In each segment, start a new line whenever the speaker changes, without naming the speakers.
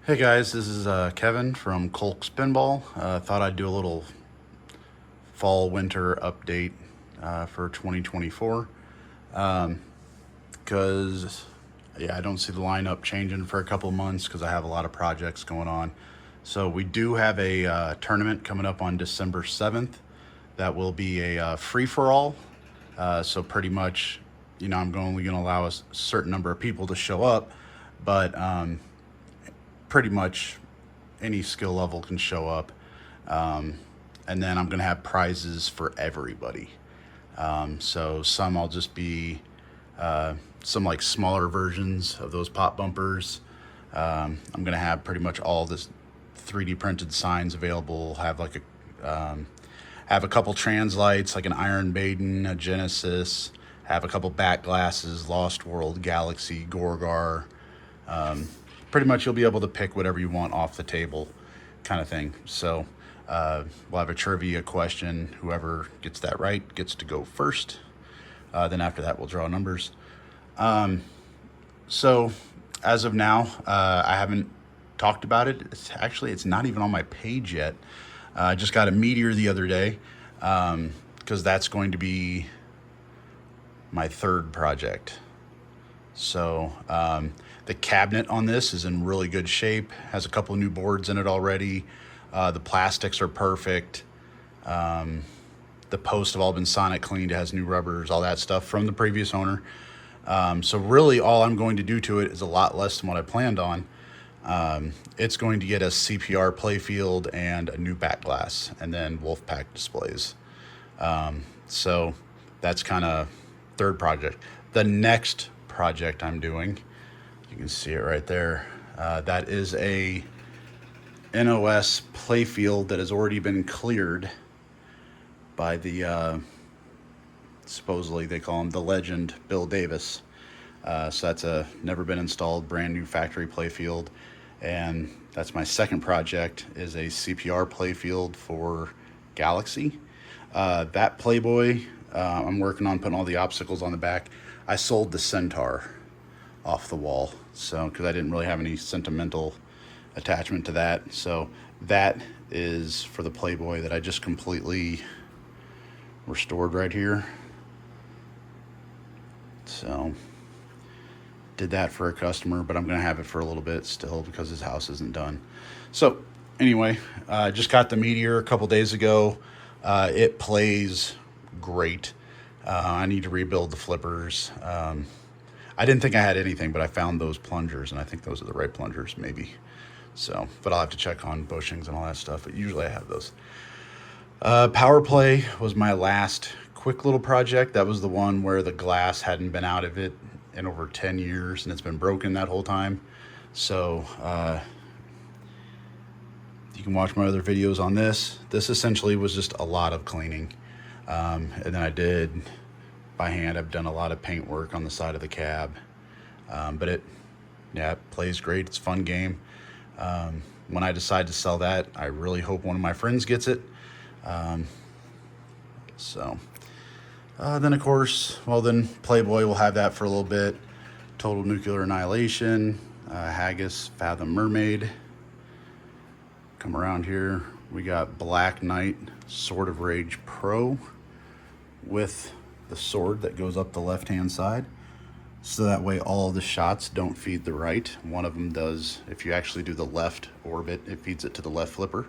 Hey guys, this is Kevin from Colk's Pinball. Thought I'd do a little fall winter update for 2024 because I don't see the lineup changing for a couple months because I have a lot of projects going on. So we do have a tournament coming up on December 7th that will be a free-for-all. So pretty much, I'm only going to allow a certain number of people to show up, but pretty much any skill level can show up. And then I'm going to have prizes for everybody. So some I'll just be some like smaller versions of those pop bumpers. I'm going to have pretty much all this 3D printed signs available. Have a couple trans lights like an Iron Maiden, a Genesis. Have a couple back glasses, Lost World, Galaxy, Gorgar. Pretty much you'll be able to pick whatever you want off the table kind of thing. So we'll have a trivia question. Whoever gets that right gets to go first. Then after that, we'll draw numbers. So as of now, I haven't talked about it. It's not even on my page yet. I just got a meteor the other day because that's going to be my third project. So the cabinet on this is in really good shape, has a couple of new boards in it already. The plastics are perfect. The posts have all been sonic cleaned. It has new rubbers, all that stuff from the previous owner. So really all I'm going to do to it is a lot less than what I planned on. It's going to get a CPR playfield and a new back glass and then Wolfpack displays. So that's kind of third project. The next project I'm doing, you can see it right there. That is a NOS playfield that has already been cleared by the, supposedly they call him the legend, Bill Davis. So that's a never been installed, brand new factory playfield. And that's my second project, is a CPR playfield for Galaxy. That Playboy, I'm working on putting all the obstacles on the back. I sold the Centaur off the wall, so because I didn't really have any sentimental attachment to that. So that is for the Playboy that I just completely restored right here. So did that for a customer, but I'm gonna have it for a little bit still because his house isn't done. So anyway, just got the Meteor a couple days ago. It plays great. I need to rebuild the flippers. I didn't think I had anything, but I found those plungers, and I think those are the right plungers, maybe. So, but I'll have to check on bushings and all that stuff, but usually I have those. Power Play was my last quick little project. That was the one where the glass hadn't been out of it in over 10 years, and it's been broken that whole time. So, you can watch my other videos on this. This essentially was just a lot of cleaning. And then I did by hand. I've done a lot of paint work on the side of the cab. But it plays great. It's a fun game. When I decide to sell that, I really hope one of my friends gets it. Then of course, then Playboy will have that for a little bit. Total Nuclear Annihilation, Haggis, Fathom Mermaid. Come around here, we got Black Knight, Sword of Rage Pro with the sword that goes up the left-hand side. So that way all of the shots don't feed the right. One of them does. If you actually do the left orbit, it feeds it to the left flipper.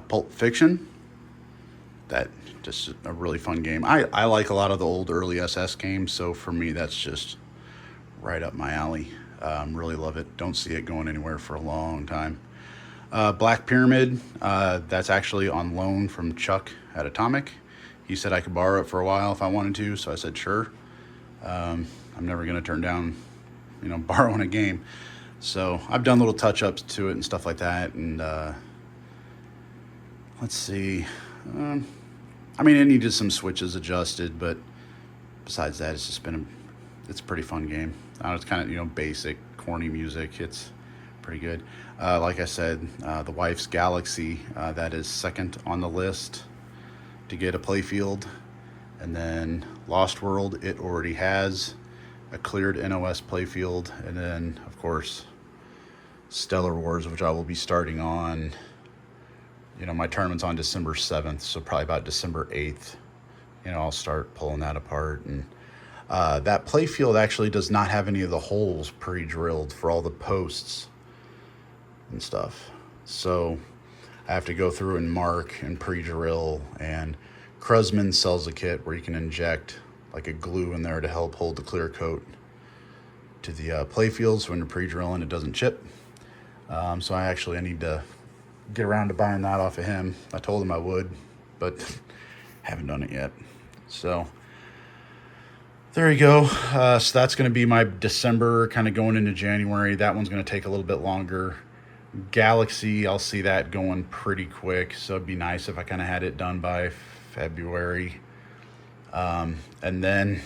Pulp Fiction. That just a really fun game. I like a lot of the old early SS games, so for me that's just right up my alley. Really love it. Don't see it going anywhere for a long time. Black Pyramid, that's actually on loan from Chuck at Atomic. He said I could borrow it for a while if I wanted to, so I said sure. I'm never gonna turn down, borrowing a game. So I've done little touch-ups to it and stuff like that, and let's see. It needed some switches adjusted, but besides that, it's a pretty fun game. It's kind of, basic, corny music. It's pretty good. Like I said, the wife's Galaxy, that is second on the list to get a playfield. And then Lost World, it already has a cleared NOS playfield. And then, of course, Stellar Wars, which I will be starting on, you know, my tournament's on December 7th, so probably about December 8th, you know, I'll start pulling that apart. And that playfield actually does not have any of the holes pre-drilled for all the posts and stuff. So I have to go through and mark and pre-drill, and Krusman sells a kit where you can inject like a glue in there to help hold the clear coat to the playfield, so when you're pre-drilling it doesn't chip. So I need to get around to buying that off of him. I told him I would, but haven't done it yet. So there you go. So that's going to be my December, kind of going into January. That one's going to take a little bit longer. Galaxy, I'll see that going pretty quick, so it'd be nice if I kind of had it done by February. And then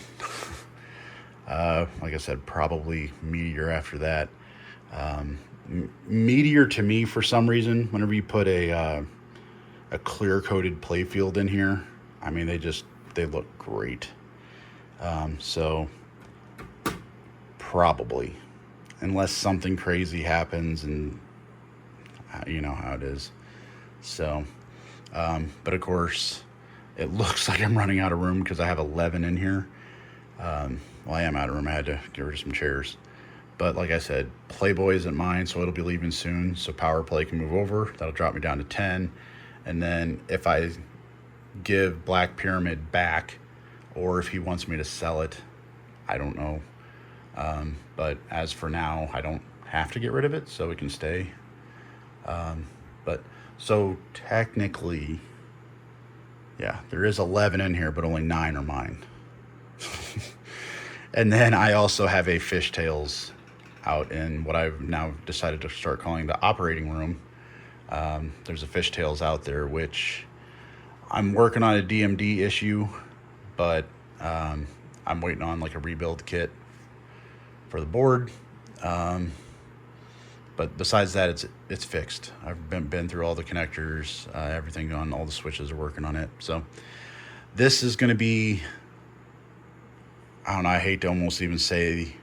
like I said, probably Meteor after that. Meteor, to me, for some reason, whenever you put a clear coated playfield in here, I mean, they look great. So probably, unless something crazy happens, and you know how it is. So, but of course, it looks like I'm running out of room because I have 11 in here. Well, I am out of room. I had to get rid of some chairs. But like I said, Playboy isn't mine, so it'll be leaving soon. So Power Play can move over. That'll drop me down to 10. And then if I give Black Pyramid back, or if he wants me to sell it, I don't know. But as for now, I don't have to get rid of it, so it can stay. But so technically, yeah, there is 11 in here, but only 9 are mine. And then I also have a fishtails out in what I've now decided to start calling the operating room. There's a fishtails out there, which I'm working on a DMD issue, but I'm waiting on like a rebuild kit for the board. But besides that, it's fixed. I've been through all the connectors, everything on all the switches are working on it. So this is going to be, I don't know, I hate to almost even say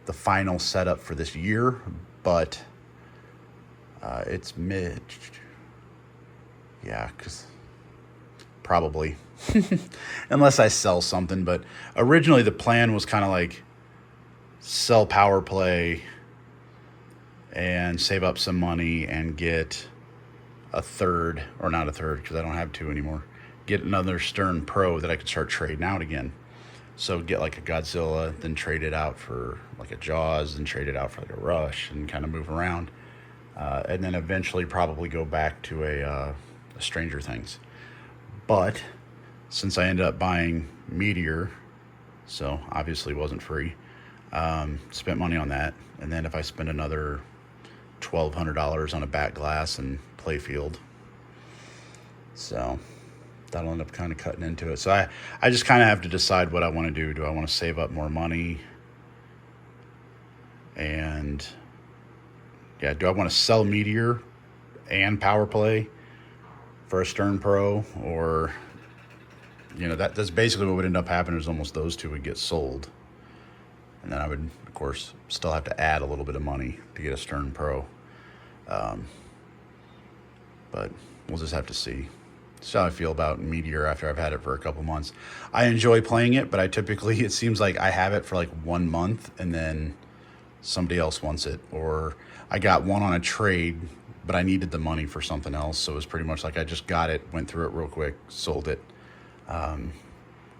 the final setup for this year, but it's mid. Yeah, because probably. Unless I sell something. But originally the plan was kind of like sell Power Play and save up some money and get a third, or not a third because I don't have 2 anymore, get another Stern Pro that I could start trading out again. So get like a Godzilla, then trade it out for like a Jaws, then trade it out for like a Rush, and kind of move around. And then eventually probably go back to a Stranger Things. But since I ended up buying Meteor, so obviously it wasn't free, spent money on that. And then if I spend another $1,200 on a back glass and playfield, so that'll end up kind of cutting into it. So I just kind of have to decide what I want to do. Do I want to save up more money? And yeah, do I want to sell Meteor and Power Play for a Stern Pro? Or, you know, that's basically what would end up happening, is almost those two would get sold. And then I would, of course, still have to add a little bit of money to get a Stern Pro. But we'll just have to see. That's how I feel about Meteor after I've had it for a couple months. I enjoy playing it, but it seems like I have it for like 1 month and then somebody else wants it. Or I got one on a trade, but I needed the money for something else. So it was pretty much like I just got it, went through it real quick, sold it.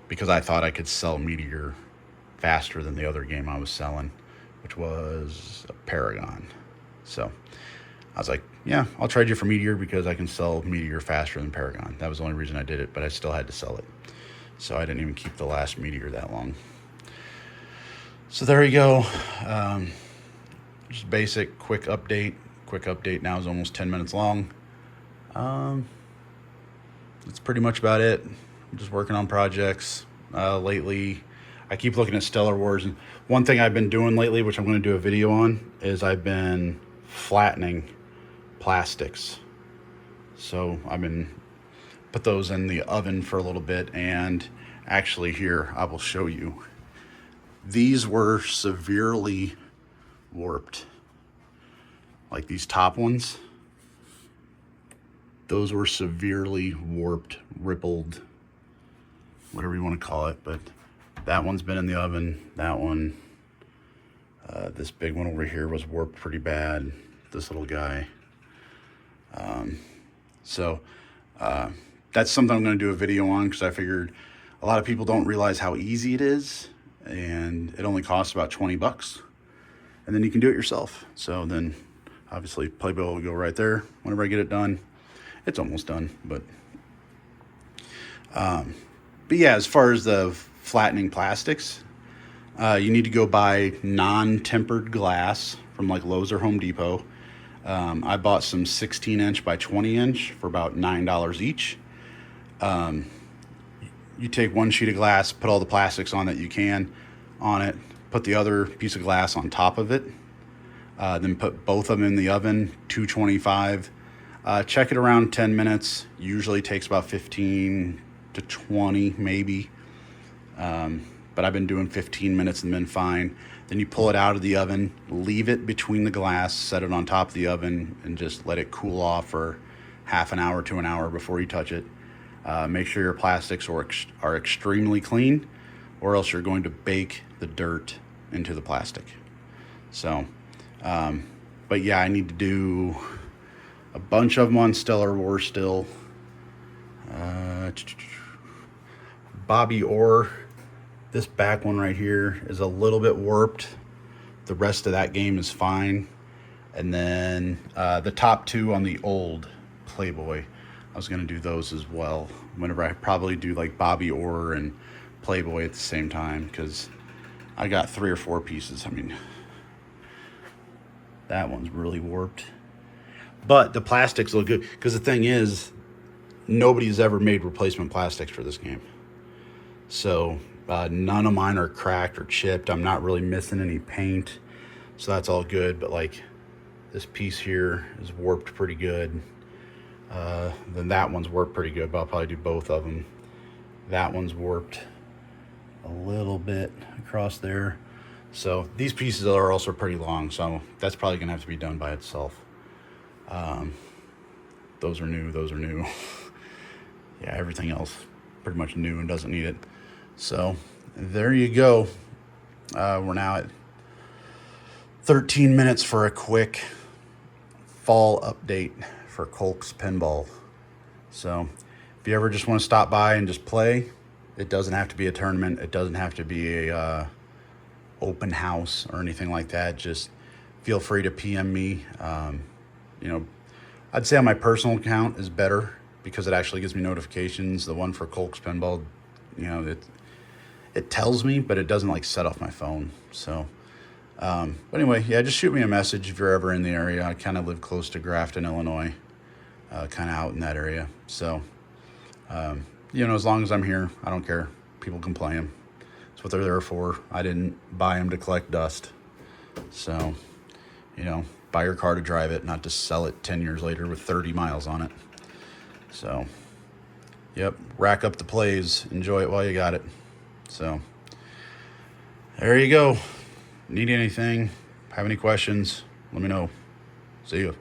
Because I thought I could sell Meteor faster than the other game I was selling, which was a Paragon. So I was like, yeah, I'll trade you for Meteor because I can sell Meteor faster than Paragon. That was the only reason I did it, but I still had to sell it. So I didn't even keep the last Meteor that long. So there you go. Just basic, quick update. Quick update now is almost 10 minutes long. That's pretty much about it. I'm just working on projects lately. I keep looking at Stellar Wars. And one thing I've been doing lately, which I'm going to do a video on, is I've been flattening plastics. So I've been put those in the oven for a little bit, and actually here I will show you. These were severely warped. like these top ones, those were severely warped, rippled, whatever you want to call it. But that one's been in the oven. That one, this big one over here was warped pretty bad. This little guy. So that's something I'm going to do a video on, because I figured a lot of people don't realize how easy it is, and it only costs about 20 bucks, and then you can do it yourself. So then obviously Playbill will go right there whenever I get it done. It's almost done, but yeah, as far as the flattening plastics, you need to go buy non-tempered glass from like Lowe's or Home Depot. I bought some 16-inch by 20-inch for about $9 each. You take one sheet of glass, put all the plastics on that you can on it, put the other piece of glass on top of it, then put both of them in the oven, 225. Check it around 10 minutes. Usually takes about 15 to 20 maybe. But I've been doing 15 minutes and been fine. Then you pull it out of the oven, leave it between the glass, set it on top of the oven, and just let it cool off for half an hour to an hour before you touch it. Make sure your plastics are extremely clean, or else you're going to bake the dirt into the plastic. So, but yeah, I need to do a bunch of them on Stellar War still. Bobby Orr. This back one right here is a little bit warped. The rest of that game is fine. And then the top two on the old Playboy, I was going to do those as well. Whenever I probably do like Bobby Orr and Playboy at the same time, because I got 3 or 4 pieces. I mean, that one's really warped. But the plastics look good, because the thing is, nobody's ever made replacement plastics for this game. So none of mine are cracked or chipped. I'm not really missing any paint, so that's all good. But like this piece here is warped pretty good. Then that one's warped pretty good, but I'll probably do both of them. That one's warped a little bit across there. So these pieces are also pretty long, so that's probably gonna have to be done by itself. Those are new, those are new. Yeah, everything else pretty much new and doesn't need it. So there you go. We're now at 13 minutes for a quick fall update for Colk's Pinball. So if you ever just want to stop by and just play, it doesn't have to be a tournament. It doesn't have to be a open house or anything like that. Just feel free to PM me. You know, I'd say on my personal account is better, because it actually gives me notifications. The one for Colk's Pinball, you know, it tells me, but it doesn't like set off my phone. So, but anyway, yeah, just shoot me a message if you're ever in the area. I kind of live close to Grafton, Illinois, kind of out in that area. So, you know, as long as I'm here, I don't care. People can play them. That's what they're there for. I didn't buy them to collect dust. So, you know, buy your car to drive it, not to sell it 10 years later with 30 miles on it. So, yep, rack up the plays. Enjoy it while you got it. So, there you go. Need anything? Have any questions? Let me know. See you.